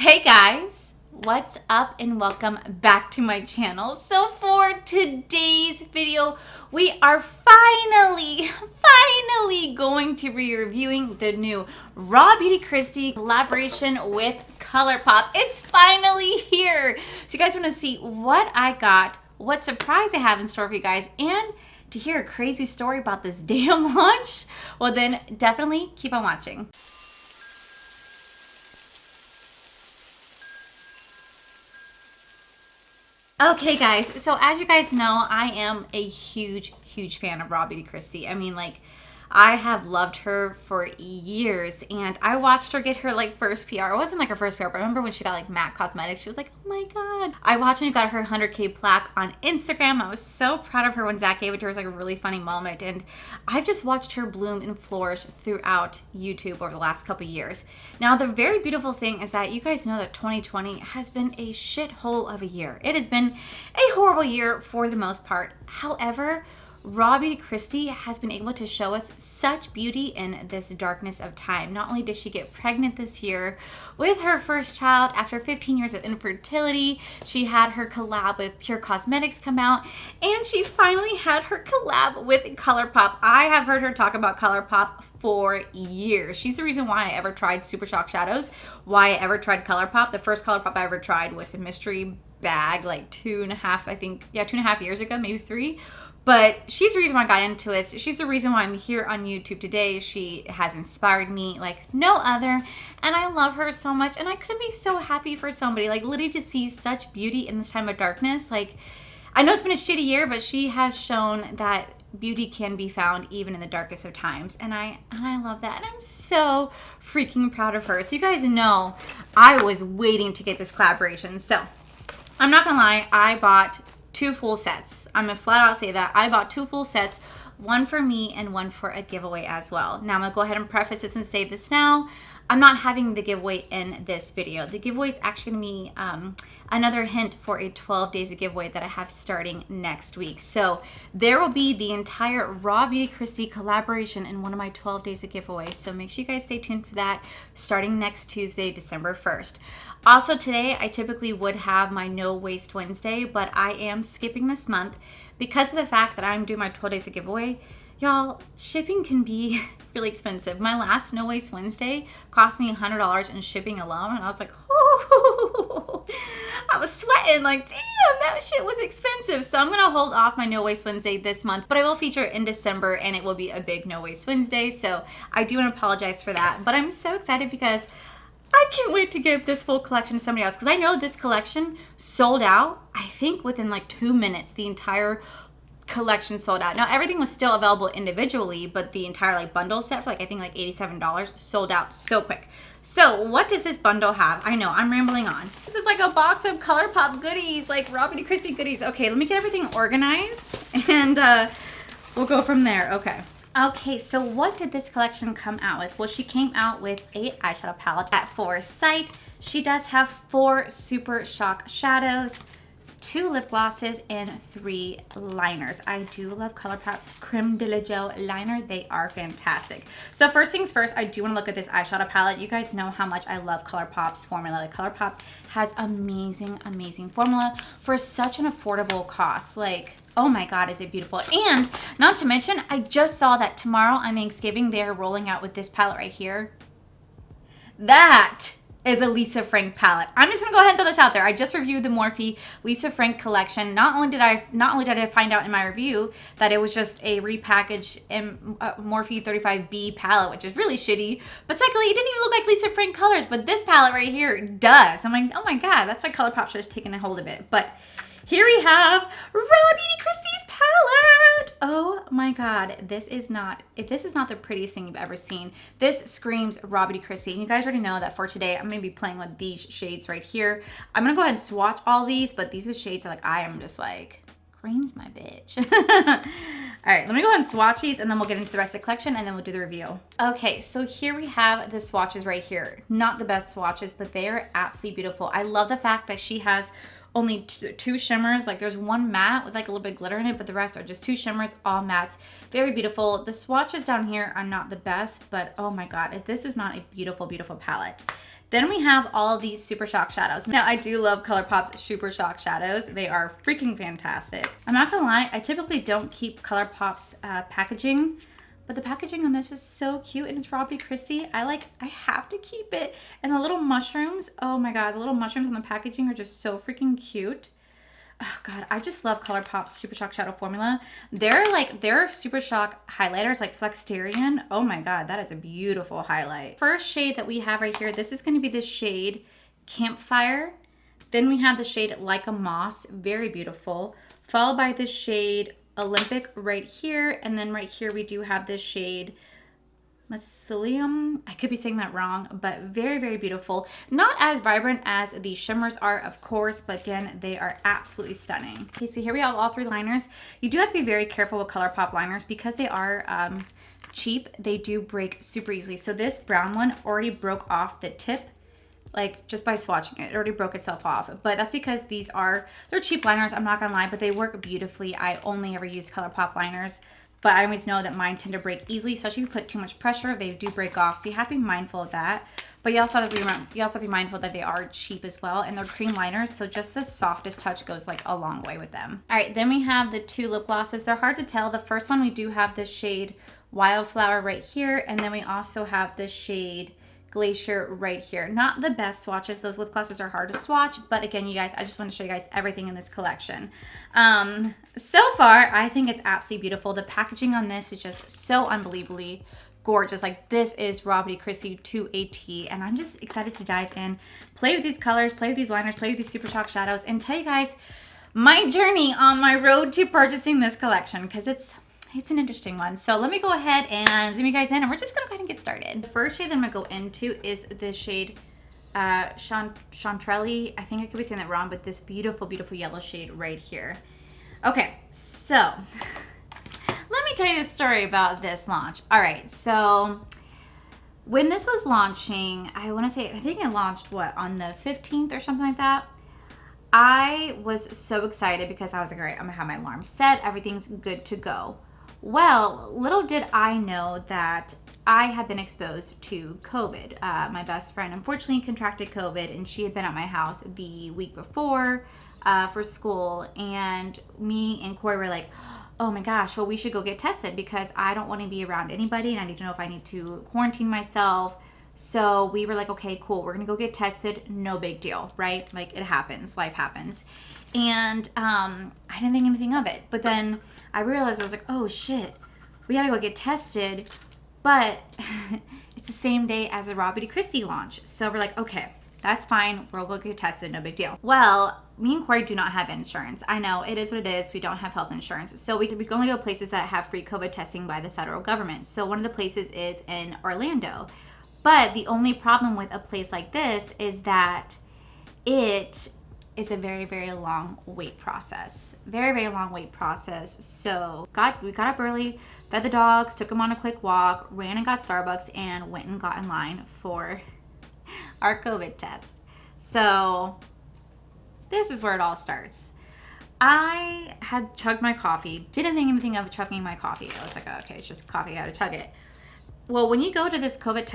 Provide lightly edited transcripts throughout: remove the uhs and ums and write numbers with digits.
Hey guys, what's up and welcome back to my channel. So for today's video, we are finally going to be reviewing the new Rawbeautykristi collaboration with Colourpop. It's finally here. So you guys want to see what I got, what surprise I have in store for you guys, and to hear a crazy story about this damn launch? Well then, definitely keep on watching. Okay guys, so as you guys know, I am a huge fan of Rawbeautykristi. I mean, like, I have loved her for years, and I watched her get her like first PR. It wasn't like her first PR, but I remember when she got like MAC Cosmetics, she was like, oh my god. I watched when she got her 100K plaque on Instagram. I was so proud of her when Zach gave it to her. It was like a really funny moment, and I've just watched her bloom and flourish throughout YouTube over the last couple years. Now, the very beautiful thing is that you guys know that 2020 has been a shithole of a year. It has been a horrible year for the most part. However, Rawbeautykristi has been able to show us such beauty in this darkness of time. Not only did she get pregnant this year with her first child after 15 years of infertility, she had her collab with Pure Cosmetics come out, and she finally had her collab with Colourpop. I have heard her talk about Colourpop for years. She's the reason why I ever tried Super Shock Shadows, why I ever tried Colourpop. The first Colourpop I ever tried was a mystery bag like 2.5 years ago, maybe 3. But she's the reason why I got into it. She's the reason why I'm here on YouTube today. She has inspired me like no other. And I love her so much. And I couldn't be so happy for somebody. Like, literally to see such beauty in this time of darkness. Like, I know it's been a shitty year, but she has shown that beauty can be found even in the darkest of times. And I love that. And I'm so freaking proud of her. So you guys know I was waiting to get this collaboration. So I'm not gonna lie, I bought 2 full sets. I'm gonna flat out say that. I bought 2 full sets, one for me and one for a giveaway as well. Now I'm gonna go ahead and preface this and say this now. I'm not having the giveaway in this video. The giveaway is actually gonna be another hint for a 12 days of giveaway that I have starting next week. So there will be the entire Rawbeautykristi collaboration in one of my 12 days of giveaways. So make sure you guys stay tuned for that starting next Tuesday, December 1st. Also today, I typically would have my No Waste Wednesday, but I am skipping this month because of the fact that I'm doing my 12 days of giveaway. Y'all, shipping can be really expensive. My last No Waste Wednesday cost me $100 in shipping alone, and I was like, oh, I was sweating like, damn, that shit was expensive. So I'm gonna hold off my No Waste Wednesday this month, but I will feature it in December, and it will be a big No Waste Wednesday. So I do want to apologize for that, but I'm so excited because I can't wait to give this full collection to somebody else, because I know this collection sold out, I think within like 2 minutes. The entire collection sold out. Now everything was still available individually, but the entire like bundle set for like I think like $87 sold out so quick. So what does this bundle have? I know I'm rambling on. This is like a box of Colourpop goodies, like Rawbeautykristi goodies. Okay, let me get everything organized and we'll go from there. Okay, so what did this collection come out with? Well, she came out with a eyeshadow palette at Foresight. She does have 4 Super Shock shadows, 2 lip glosses, and 3 liners. I do love Colourpop's Creme de la Gel liner. They are fantastic. So first things first, I do want to look at this eyeshadow palette. You guys know how much I love Colourpop's formula. Like, Colourpop has amazing formula for such an affordable cost. Like, oh my god, is it beautiful. And not to mention, I just saw that tomorrow on Thanksgiving, they're rolling out with this palette right here. That is a Lisa Frank palette. I'm just gonna go ahead and throw this out there. I just reviewed the Morphe Lisa Frank collection. Not only did I find out in my review that it was just a repackaged Morphe 35B palette, which is really shitty, but secondly, it didn't even look like Lisa Frank colors, but this palette right here does. I'm like, oh my god, that's why Colourpop should have taken a hold of it. But here we have Rawbeautykristi's palette. Oh my god, if this is not the prettiest thing you've ever seen, this screams Rawbeautykristi. And you guys already know that for today, I'm going to be playing with these shades right here. I'm going to go ahead and swatch all these, but these are shades that, like, I am just like, green's my bitch. All right, let me go ahead and swatch these, and then we'll get into the rest of the collection, and then we'll do the review. Okay, so here we have the swatches right here. Not the best swatches, but they are absolutely beautiful. I love the fact that she has only two shimmers. Like there's one matte with like a little bit of glitter in it, but the rest are just two shimmers, all mattes. Very beautiful. The swatches down here are not the best, but oh my God, this is not a beautiful, beautiful palette. Then we have all of these Super Shock shadows. Now, I do love Colourpop's Super Shock shadows. They are freaking fantastic. I'm not gonna lie, I typically don't keep Colourpop's packaging, but the packaging on this is so cute, and it's Rawbeautykristi. I have to keep it. And the little mushrooms, oh my God, the little mushrooms on the packaging are just so freaking cute. Oh God, I just love Colourpop's Super Shock Shadow formula. Their Super Shock highlighters, like Flexterian. Oh my God, that is a beautiful highlight. First shade that we have right here, this is gonna be the shade Campfire. Then we have the shade Like a Moss, very beautiful. Followed by the shade Olympic right here. And then right here we do have this shade Mycelium. I could be saying that wrong, but very, very beautiful. Not as vibrant as the shimmers are, of course, but again, they are absolutely stunning. Okay, so here we have all three liners. You do have to be very careful with Colourpop liners because they are cheap. They do break super easily. So this brown one already broke off the tip, like just by swatching it. It already broke itself off. But that's because they're cheap liners, I'm not gonna lie, but they work beautifully. I only ever use Colourpop liners. But I always know that mine tend to break easily, especially if you put too much pressure, they do break off. So you have to be mindful of that. But you also have to be mindful that they are cheap as well, and they're cream liners, so just the softest touch goes like a long way with them. All right, then we have the two lip glosses. They're hard to tell. The first one, we do have this shade Wildflower right here, and then we also have this shade Glacier right here. Not the best swatches. Those lip glosses are hard to swatch, but again, you guys, I just want to show you guys everything in this collection. So far, I think it's absolutely beautiful. The packaging on this is just so unbelievably gorgeous. Like, this is Rawbeautykristi to a T, and I'm just excited to dive in, play with these colors, play with these liners, play with these Super Shock shadows, and tell you guys my journey on my road to purchasing this collection, because it's an interesting one. So let me go ahead and zoom you guys in, and we're just gonna go ahead and get started. The first shade that I'm gonna go into is this shade Chantrelli. I think I could be saying that wrong, but this beautiful, beautiful yellow shade right here. Okay, so let me tell you the story about this launch. All right, so when this was launching, I think it launched, what, on the 15th or something like that? I was so excited because I was like, all right, I'm gonna have my alarm set, everything's good to go. Well, little did I know that I had been exposed to COVID. My best friend unfortunately contracted COVID, and she had been at my house the week before for school, and me and Corey were like, oh my gosh, well, we should go get tested because I don't want to be around anybody, and I need to know if I need to quarantine myself. So we were like, okay, cool, we're gonna go get tested, no big deal, right? Like, it happens, life happens. And I didn't think anything of it. But then I realized, I was like, oh shit, we gotta go get tested, but it's the same day as the Rawbeautykristi launch. So we're like, okay, that's fine, we'll go get tested, no big deal. Well, me and Corey do not have insurance. I know, it is what it is, we don't have health insurance. So we can only go places that have free COVID testing by the federal government. So one of the places is in Orlando. But the only problem with a place like this is that it is a very, very long wait process. Very, very long wait process. So we got up early, fed the dogs, took them on a quick walk, ran and got Starbucks, and went and got in line for our COVID test. So this is where it all starts. I had chugged my coffee, didn't think anything of chugging my coffee. I was like, okay, it's just coffee, I gotta chug it. Well, when you go to this COVID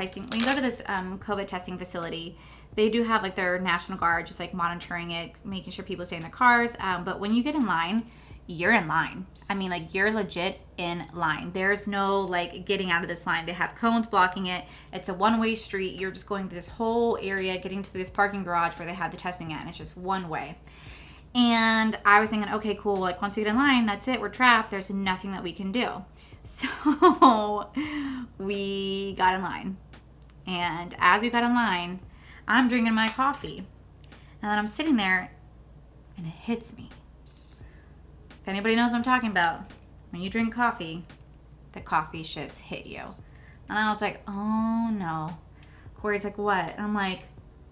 testing facility, they do have like their National Guard just like monitoring it, making sure people stay in their cars. But when you get in line, you're in line. I mean, like, you're legit in line. There's no like getting out of this line. They have cones blocking it. It's a one-way street. You're just going through this whole area, getting to this parking garage where they have the testing at, and it's just one way. And I was thinking, okay, cool. Like, once we get in line, that's it. We're trapped. There's nothing that we can do. So we got in line. And as we got in line, I'm drinking my coffee. And then I'm sitting there, and it hits me. If anybody knows what I'm talking about, when you drink coffee, the coffee shits hit you. And I was like, oh no. Corey's like, what? And I'm like,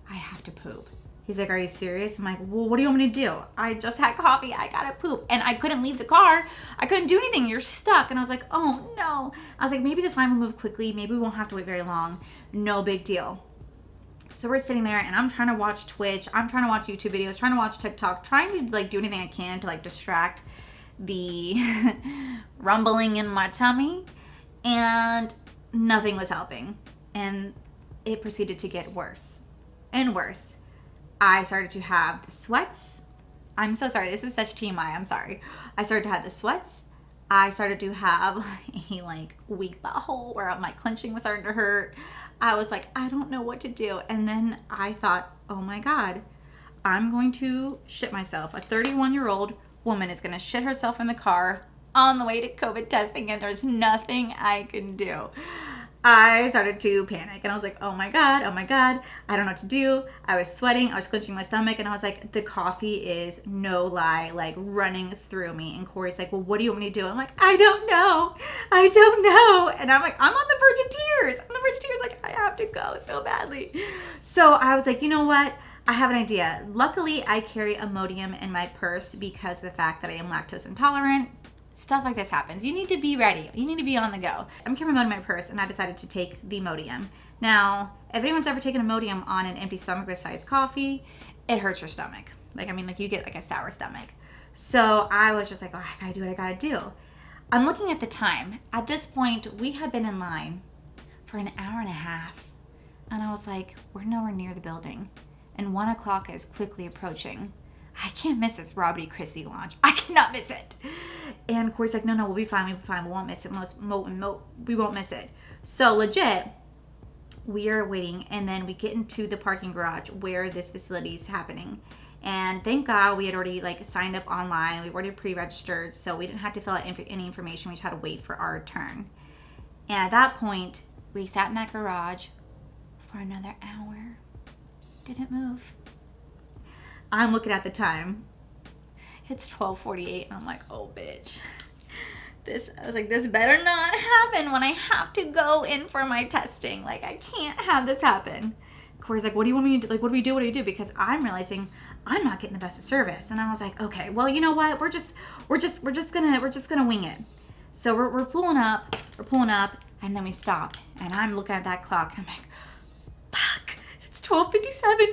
I have to poop. He's like, are you serious? I'm like, well, what do you want me to do? I just had coffee. I gotta poop. And I couldn't leave the car. I couldn't do anything. You're stuck. And I was like, oh no. I was like, maybe this line will move quickly. Maybe we won't have to wait very long. No big deal. So we're sitting there and I'm trying to watch Twitch, I'm trying to watch YouTube videos, trying to watch TikTok, trying to like do anything I can to like distract the rumbling in my tummy, and nothing was helping. And it proceeded to get worse and worse. I started to have the sweats. I'm so sorry. This is such TMI. I'm sorry. I started to have the sweats. I started to have a like weak butthole where my clenching was starting to hurt. I was like, I don't know what to do. And then I thought, oh my God, I'm going to shit myself. A 31-year-old woman is going to shit herself in the car on the way to COVID testing, and there's nothing I can do. I started to panic and I was like, oh my God, I don't know what to do. I was sweating, I was clenching my stomach, and I was like, the coffee is, no lie, like running through me. And Corey's like, well, what do you want me to do? I'm like, I don't know. And I'm like, I'm on the verge of tears. Like, I have to go so badly. So I was like, you know what? I have an idea. Luckily, I carry Imodium in my purse because of the fact that I am lactose intolerant. Stuff like this happens. You need to be ready. You need to be on the go. I'm carrying Imodium in my purse, and I decided to take the Imodium. Now, if anyone's ever taken Imodium on an empty stomach besides coffee, it hurts your stomach. Like you get like a sour stomach. So I was just like, oh, I gotta do what I gotta do. I'm looking at the time. At this point, we had been in line for an hour and a half. And I was like, we're nowhere near the building. And 1 o'clock is quickly approaching. I can't miss this Rawbeautykristi launch. I cannot miss it. And Corey's like, no, we'll be fine. We won't miss it. We won't miss it. So legit, we are waiting, and then we get into the parking garage where this facility is happening. And thank God we had already like signed up online. We've already pre-registered, so we didn't have to fill out any information. We just had to wait for our turn. And at that point, we sat in that garage for another hour. Didn't move. I'm looking at the time. It's 12:48, and I'm like, oh, bitch. I was like, this better not happen when I have to go in for my testing. Like, I can't have this happen. Corey's like, what do you want me to do? Like, what do we do? Because I'm realizing I'm not getting the best of service. And I was like, okay, well, you know what? We're just gonna wing it. So we're pulling up, and then we stop. And I'm looking at that clock, and I'm like, fuck. It's 12:57.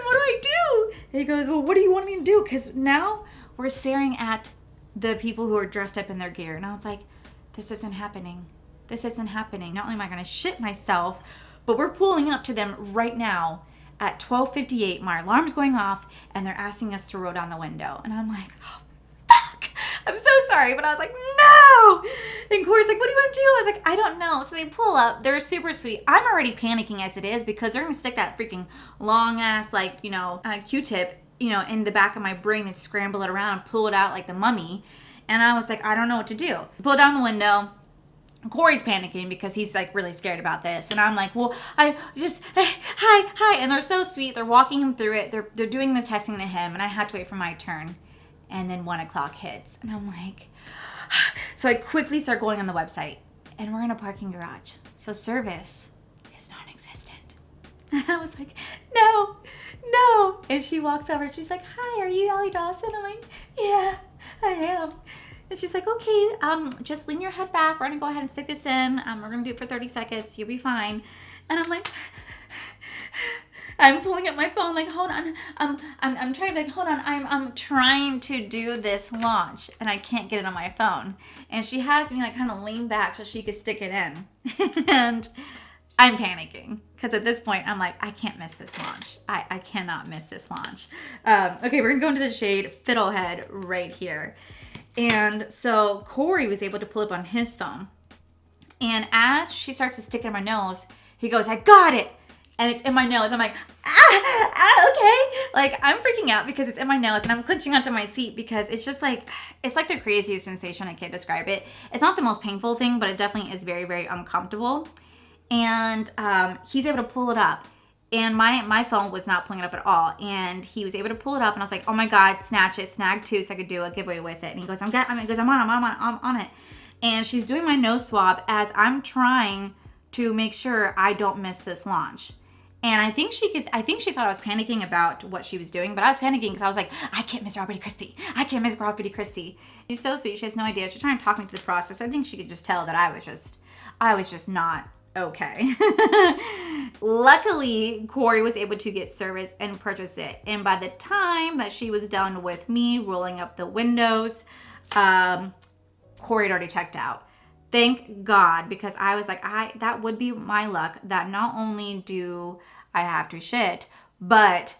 What do I do? And he goes, well, what do you want me to do? Because now we're staring at the people who are dressed up in their gear. And I was like, this isn't happening. Not only am I going to shit myself, but we're pulling up to them right now at 12:58. My alarm's going off, and they're asking us to roll down the window. And I'm like, oh, fuck. I'm so sorry. But I was like, no. And Corey's like, what do you want to do? I was like, I don't know. So they pull up. They're super sweet. I'm already panicking as it is because they're going to stick that freaking long ass, like, Q-tip, in the back of my brain and scramble it around and pull it out like the mummy. And I was like, I don't know what to do. Pull it down the window. Corey's panicking because he's like really scared about this. And I'm like, well, I just, hi. And they're so sweet. They're walking him through it. They're doing the testing to him. And I had to wait for my turn. And then 1 o'clock hits. And I'm like, so I quickly start going on the website. And we're in a parking garage. So service is non-existent. And I was like, no. And she walks over and she's like, hi, are you Allie Dawson? I'm like, yeah, I am. And she's like, okay, just lean your head back. We're going to go ahead and stick this in. We're going to do it for 30 seconds. You'll be fine. And I'm like, I'm pulling up my phone, like, hold on. I'm trying to be like, hold on. I'm trying to do this launch, and I can't get it on my phone. And she has me like kind of lean back so she could stick it in. And I'm panicking because at this point I'm like, I can't miss this launch. I cannot miss this launch. Okay, we're gonna go into the shade Fiddlehead right here. And so Corey was able to pull up on his phone. And as she starts to stick it in my nose, he goes, I got it. And it's in my nose. I'm like, okay. Like, I'm freaking out because it's in my nose and I'm clenching onto my seat because it's just like, it's like the craziest sensation. I can't describe it. It's not the most painful thing, but it definitely is very, very uncomfortable. And he's able to pull it up. And my phone was not pulling it up at all. And he was able to pull it up. And I was like, oh my God, snatch it, snag two so I could do a giveaway with it. And he goes, I'm on it. And she's doing my nose swab as I'm trying to make sure I don't miss this launch. And I think she thought I was panicking about what she was doing, but I was panicking because I was like, I can't miss Rawbeautykristi. She's so sweet. She has no idea. She's trying to talk me through the process. I think she could just tell that I was just not okay. Luckily, Corey was able to get service and purchase it. And by the time that she was done with me rolling up the windows, Corey had already checked out. Thank God, because I was like, that would be my luck that not only do I have to shit, but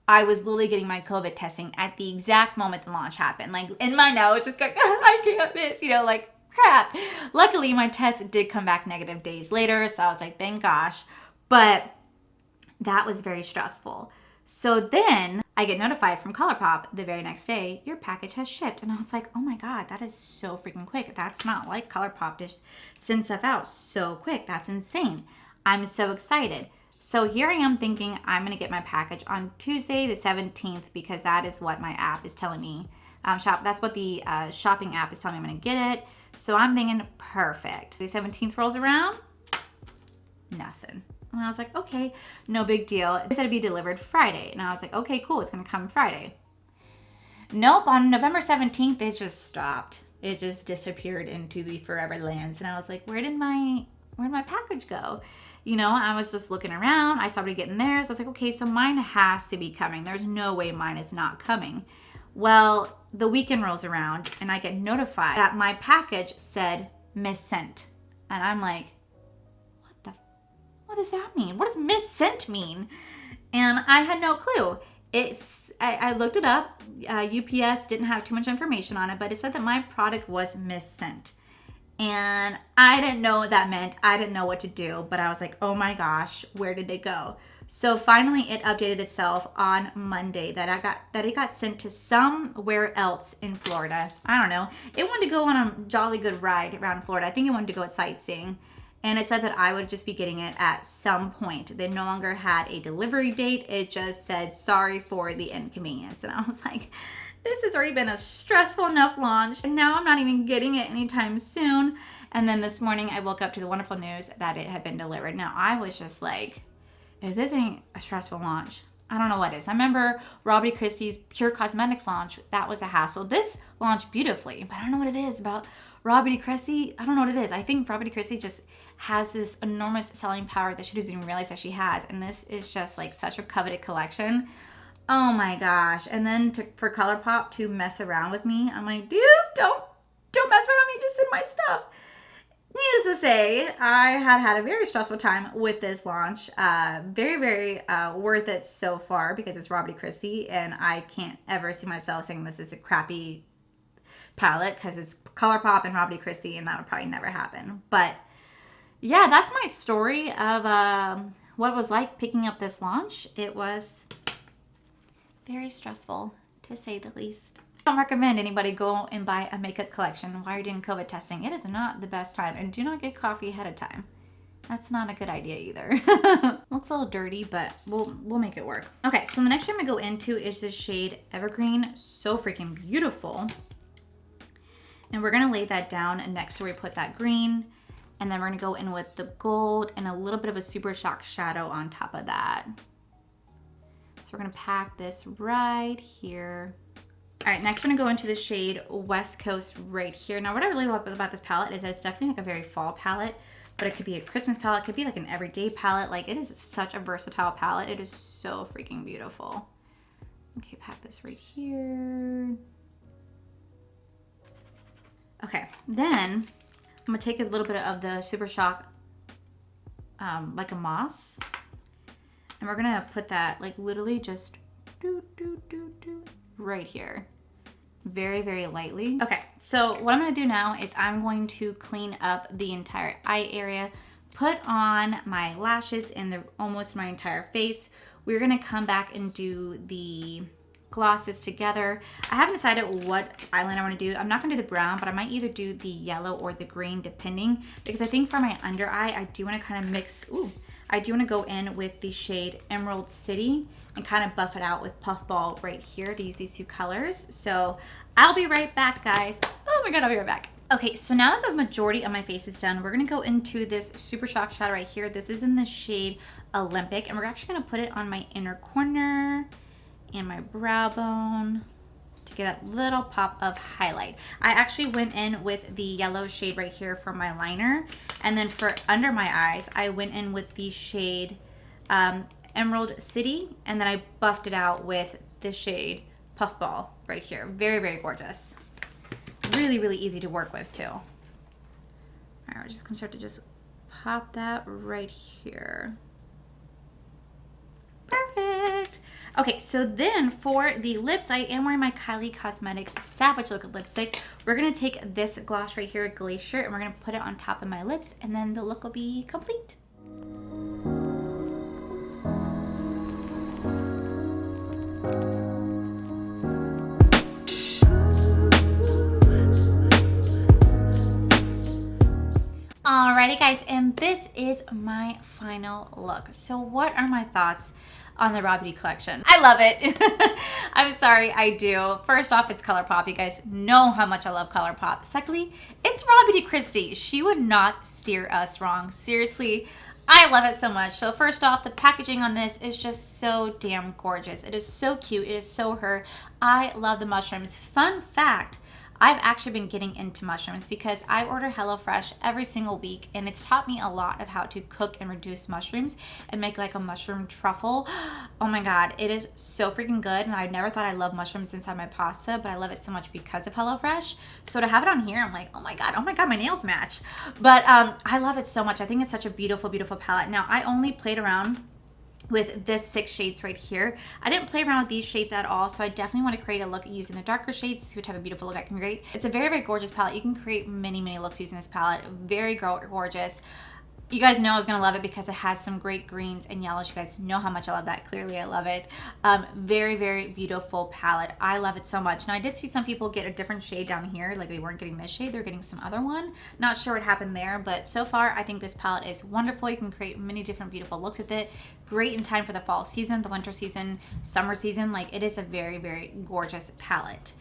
I was literally getting my COVID testing at the exact moment the launch happened. Like in my nose, just going, I can't miss, like crap. Luckily, my test did come back negative days later, so I was like, thank gosh. But that was very stressful. So then I get notified from Colourpop the very next day, your package has shipped. And I was like, oh my God, that is so freaking quick. That's not like Colourpop to send stuff out so quick. That's insane. I'm so excited. So here I am thinking I'm going to get my package on Tuesday the 17th because that is what my app is telling me. That's what the shopping app is telling me I'm going to get it. So I'm thinking, perfect. The 17th rolls around, nothing. And I was like, okay, no big deal. It said it'd be delivered Friday. And I was like, okay, cool. It's going to come Friday. Nope. On November 17th, it just stopped. It just disappeared into the forever lands. And I was like, where'd my package go? I was just looking around. I started getting there. So I was like, okay, so mine has to be coming. There's no way mine is not coming. Well, the weekend rolls around and I get notified that my package said missent. And I'm like, what does that mean? What does missent mean? And I had no clue. I looked it up. UPS didn't have too much information on it, but it said that my product was missent. And I didn't know what that meant. I didn't know what to do, but I was like, oh my gosh, where did it go? So finally it updated itself on Monday that it got sent to somewhere else in Florida. I don't know. It wanted to go on a jolly good ride around Florida. I think it wanted to go sightseeing. And it said that I would just be getting it at some point. They no longer had a delivery date. It just said, sorry for the inconvenience. And I was like, this has already been a stressful enough launch. And now I'm not even getting it anytime soon. And then this morning I woke up to the wonderful news that it had been delivered. Now I was just like, if this ain't a stressful launch, I don't know what is. I remember Rawbeautykristi's Pure Cosmetics launch. That was a hassle. This launched beautifully, but I don't know what it is about Rawbeautykristi. I don't know what it is. I think Rawbeautykristi just has this enormous selling power that she doesn't even realize that she has. And this is just like such a coveted collection. Oh my gosh. And then for Colourpop to mess around with me, I'm like, dude, don't mess around with me. Just send my stuff. Needless to say, I had a very stressful time with this launch. Very, very worth it so far because it's Rawbeautykristi and I can't ever see myself saying this is a crappy palette because it's Colourpop and Rawbeautykristi and that would probably never happen. But yeah, that's my story of what it was like picking up this launch. It was very stressful to say the least. I don't recommend anybody go and buy a makeup collection while you're doing COVID testing. It is not the best time. And do not get coffee ahead of time. That's not a good idea either. Looks a little dirty, but we'll make it work. Okay, so the next shade I'm gonna go into is this shade Evergreen. So freaking beautiful. And we're gonna lay that down next to where we put that green. And then we're gonna go in with the gold and a little bit of a Super Shock shadow on top of that. So we're gonna pack this right here. All right, next we're gonna go into the shade West Coast right here. Now what I really love about this palette is that it's definitely like a very fall palette, but it could be a Christmas palette, it could be like an everyday palette. Like it is such a versatile palette. It is so freaking beautiful. Okay, pack this right here. Okay, then I'm gonna take a little bit of the Super Shock, like a moss, and we're gonna put that like literally just right here. Very, very lightly. Okay, so what I'm gonna do now is I'm going to clean up the entire eye area, put on my lashes and almost my entire face. We're gonna come back and do the glosses together. I haven't decided what eyeliner I want to do. I'm not gonna do the brown, but I might either do the yellow or the green depending, because I think for my under eye, I do want to kind of mix, I do want to go in with the shade Emerald City and kind of buff it out with Puffball right here to use these two colors. So I'll be right back, guys. Oh my God, I'll be right back. Okay, so now that the majority of my face is done, we're gonna go into this Super Shock shadow right here. This is in the shade Olympic, and we're actually gonna put it on my inner corner and my brow bone to get that little pop of highlight. I actually went in with the yellow shade right here for my liner. And then for under my eyes, I went in with the shade Emerald City. And then I buffed it out with the shade Puffball right here. Very, very gorgeous. Really, really easy to work with too. All right, we're just gonna start to just pop that right here. Perfect. Okay, so then for the lips, I am wearing my Kylie Cosmetics Savage Look lipstick. We're gonna take this gloss right here, Glacier, and we're gonna put it on top of my lips, and then the look will be complete. Alrighty guys, and this is my final look. So what are my thoughts on the Rawbeauty collection? I love it. I'm sorry, I do. First off, it's Colourpop. You guys know how much I love Colourpop. Secondly, it's Rawbeautikristi. She would not steer us wrong. Seriously, I love it so much. So first off, the packaging on this is just so damn gorgeous. It is so cute. It is so her. I love the mushrooms. Fun fact, I've actually been getting into mushrooms because I order HelloFresh every single week, and it's taught me a lot of how to cook and reduce mushrooms and make like a mushroom truffle. Oh my God, it is so freaking good. And I never thought I loved mushrooms inside my pasta, but I love it so much because of HelloFresh. So to have it on here, I'm like, oh my God, my nails match. But I love it so much. I think it's such a beautiful, beautiful palette. Now, I only played around with this 6 shades right here. I didn't play around with these shades at all, so I definitely want to create a look using the darker shades, see what type of beautiful look I can create. It's a very, very gorgeous palette. You can create many, many looks using this palette. Very gorgeous. You guys know I was going to love it because it has some great greens and yellows. You guys know how much I love that. Clearly, I love it. Very, very beautiful palette. I love it so much. Now, I did see some people get a different shade down here. Like, they weren't getting this shade. They're getting some other one. Not sure what happened there, but so far, I think this palette is wonderful. You can create many different beautiful looks with it. Great in time for the fall season, the winter season, summer season. Like, it is a very, very gorgeous palette.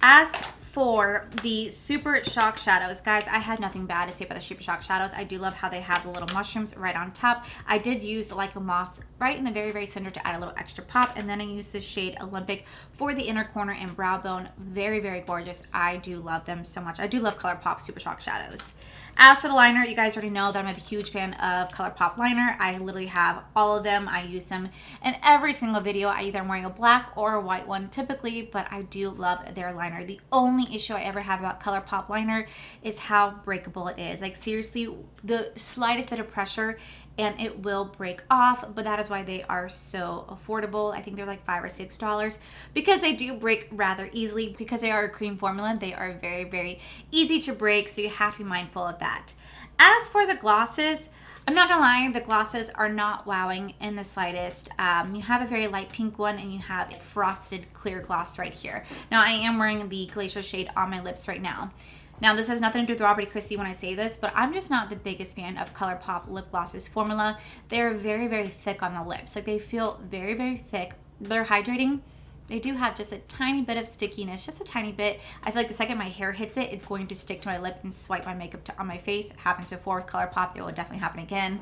As for the Super Shock Shadows, guys, I had nothing bad to say about the Super Shock Shadows. I do love how they have the little mushrooms right on top. I did use Like a Moss right in the very, very center to add a little extra pop. And then I used the shade Olympic for the inner corner and brow bone. Very, very gorgeous. I do love them so much. I do love Colourpop Super Shock Shadows. As for the liner, you guys already know that I'm a huge fan of Colourpop liner. I literally have all of them. I use them in every single video. I either am wearing a black or a white one typically, but I do love their liner. The only issue I ever have about Colourpop liner is how breakable it is. Like, seriously, the slightest bit of pressure and it will break off, but that is why they are so affordable. I think they're like $5 or $6 because they do break rather easily. Because they are a cream formula, they are very, very easy to break, so you have to be mindful of that. As for the glosses, I'm not gonna lie, the glosses are not wowing in the slightest. You have a very light pink one and you have a frosted clear gloss right here. Now, I am wearing the Glacier shade on my lips right now. Now, this has nothing to do with Rawbeautykristi when I say this, but I'm just not the biggest fan of Colourpop lip glosses formula. They're very, very thick on the lips. Like, they feel very, very thick. They're hydrating. They do have just a tiny bit of stickiness, just a tiny bit. I feel like the second my hair hits it, it's going to stick to my lip and swipe my makeup on my face. It happens before with Colourpop. It will definitely happen again.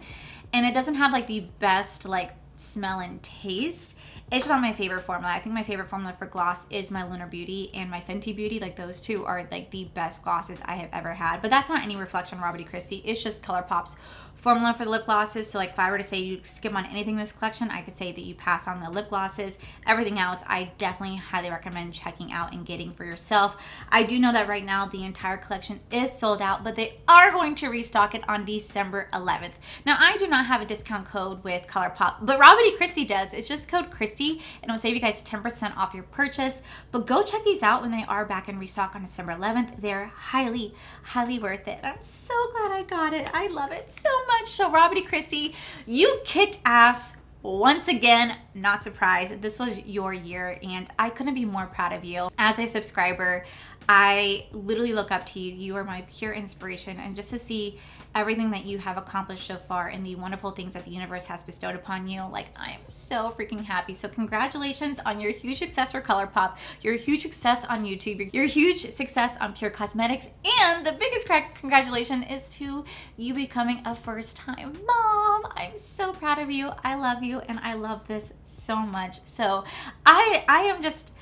And it doesn't have like the best like smell and taste. It's just not my favorite formula. I think my favorite formula for gloss is my Lunar Beauty and my Fenty Beauty. Like, those two are like the best glosses I have ever had. But that's not any reflection on Rawbeautykristi. It's just Colourpop's formula for the lip glosses. So like, if I were to say you skip on anything in this collection, I could say that you pass on the lip glosses. Everything else, I definitely highly recommend checking out and getting for yourself. I do know that right now the entire collection is sold out, but they are going to restock it on December 11th. Now, I do not have a discount code with Colourpop, but Rawbeautykristi does. It's just code Kristi, and it'll save you guys 10% off your purchase. But go check these out when they are back in restock on December 11th. They're highly, highly worth it. I'm so glad I got it. I love it so much. So Rawbeautykristi, you kicked ass once again. Not surprised. This was your year, and I couldn't be more proud of you. As a subscriber, I literally look up to you. You are my pure inspiration, and just to see everything that you have accomplished so far and the wonderful things that the universe has bestowed upon you, like, I am so freaking happy. So congratulations on your huge success for Colourpop, your huge success on YouTube, your huge success on Pure Cosmetics, and the biggest congratulations is to you becoming a first-time mom. I'm so proud of you. I love you, and I love this so much. So I am just,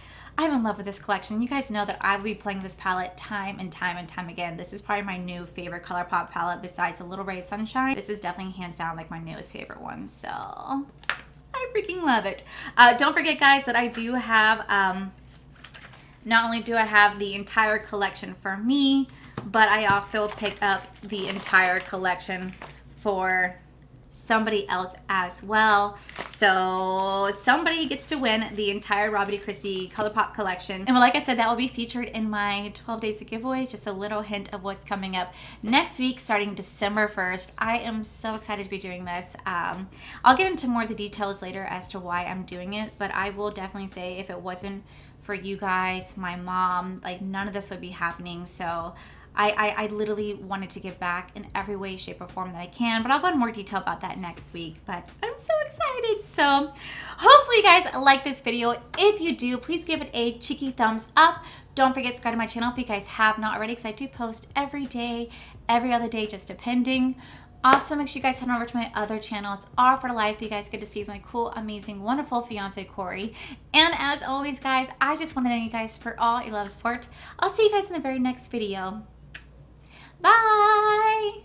I'm in love with this collection. You guys know that I will be playing this palette time and time and time again. This is probably my new favorite Colourpop palette besides A Little Ray of Sunshine. This is definitely hands down like my newest favorite one. So I freaking love it. Don't forget, guys, that I do have, not only do I have the entire collection for me, but I also picked up the entire collection for somebody else as well. So somebody gets to win the entire Rawbeautykristi Colourpop collection. And like I said, that will be featured in my 12 days of giveaway. Just a little hint of what's coming up next week, starting December 1st. I am so excited to be doing this. I'll get into more of the details later as to why I'm doing it, but I will definitely say if it wasn't for you guys, my mom, like none of this would be happening. So I literally wanted to give back in every way, shape, or form that I can, but I'll go into more detail about that next week. But I'm so excited. So hopefully you guys like this video. If you do, please give it a cheeky thumbs up. Don't forget to subscribe to my channel if you guys have not already, because I do post every day, every other day, just depending. Also, make sure you guys head over to my other channel. It's All for Life. You guys get to see my cool, amazing, wonderful fiance, Corey. And as always, guys, I just want to thank you guys for all your love and support. I'll see you guys in the very next video. Bye!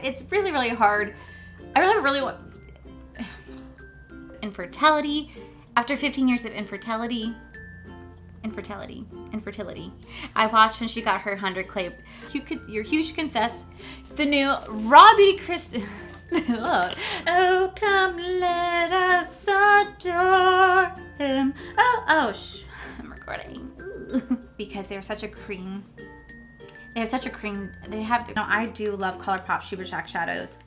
It's really, really hard. I really want... Infertility. After 15 years of infertility. I watched when she got her 100 clay. Your huge success. The new Rawbeautykristi. Oh, come let us adore him. I'm recording. Because they're such a cream. They have such a cream. They have. No, I do love Colourpop Super Shack shadows.